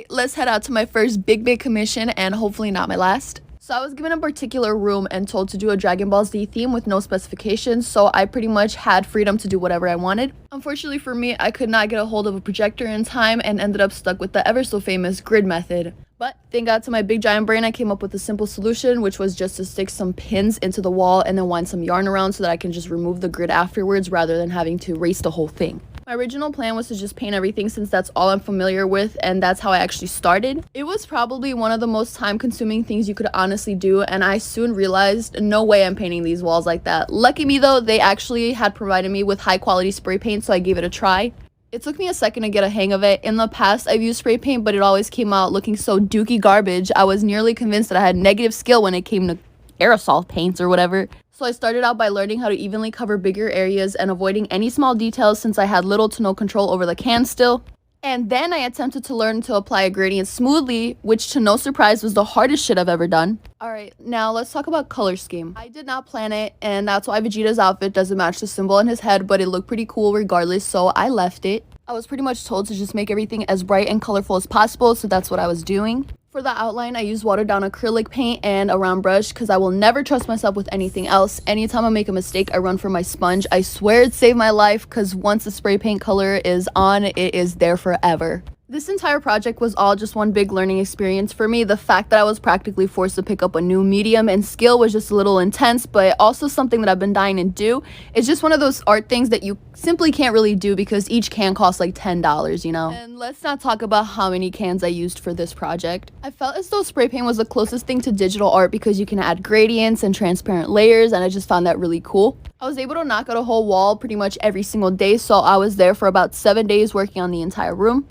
Let's head out to my first big commission and hopefully not my last. So I was given a particular room and told to do a Dragon Ball Z theme with no specifications, so I pretty much had freedom to do whatever I wanted. Unfortunately for me, I could not get a hold of a projector in time and ended up stuck with the ever so famous grid method. But thank God to my big giant brain, I came up with a simple solution, which was just to stick some pins into the wall and then wind some yarn around so that I can just remove the grid afterwards rather than having to erase the whole thing. My original plan was to just paint everything since that's all I'm familiar with, and that's how I actually started. It was probably one of the most time-consuming things you could honestly do, and I soon realized no way I'm painting these walls like that. Lucky me though, they actually had provided me with high-quality spray paint, so I gave it a try. It took me a second to get a hang of it. In the past, I've used spray paint, but it always came out looking so dookie garbage. I was nearly convinced that I had negative skill when it came to aerosol paints or whatever. So I started out by learning how to evenly cover bigger areas and avoiding any small details since I had little to no control over the can still. And then I attempted to learn to apply a gradient smoothly, which to no surprise was the hardest shit I've ever done. Alright, now let's talk about color scheme. I did not plan it, and that's why Vegeta's outfit doesn't match the symbol on his head, but it looked pretty cool regardless, so I left it. I was pretty much told to just make everything as bright and colorful as possible, so that's what I was doing. For the outline, I used watered down acrylic paint and a round brush because I will never trust myself with anything else. Anytime I make a mistake, I run for my sponge. I swear it saved my life because once the spray paint color is on, it is there forever. This entire project was all just one big learning experience for me. The fact that I was practically forced to pick up a new medium and skill was just a little intense, but also something that I've been dying to do. It's just one of those art things that you simply can't really do because each can costs like $10, you know? And let's not talk about how many cans I used for this project. I felt as though spray paint was the closest thing to digital art because you can add gradients and transparent layers, and I just found that really cool. I was able to knock out a whole wall pretty much every single day, so I was there for about 7 days working on the entire room.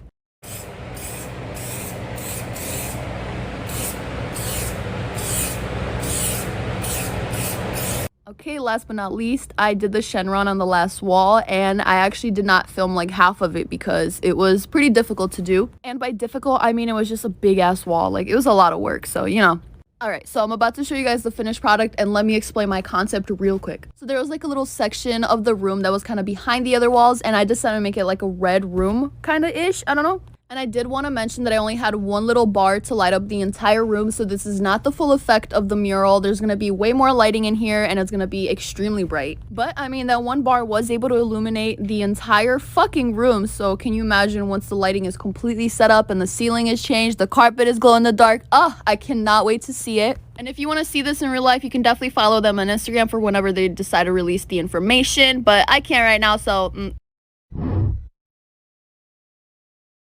Okay, last but not least, I did the Shenron on the last wall, and I actually did not film like half of it because it was pretty difficult to do. And by difficult, I mean it was just a big ass wall. Like, it was a lot of work, so you know. Alright, so I'm about to show you guys the finished product, and let me explain my concept real quick. So there was like a little section of the room that was kind of behind the other walls, and I decided to make it like a red room kind of ish, I don't know. And I did want to mention that I only had one little bar to light up the entire room, so this is not the full effect of the mural. There's going to be way more lighting in here, and it's going to be extremely bright. But, I mean, that one bar was able to illuminate the entire fucking room, so can you imagine once the lighting is completely set up and the ceiling is changed, the carpet is glow in the dark? I cannot wait to see it. And if you want to see this in real life, you can definitely follow them on Instagram for whenever they decide to release the information, but I can't right now, so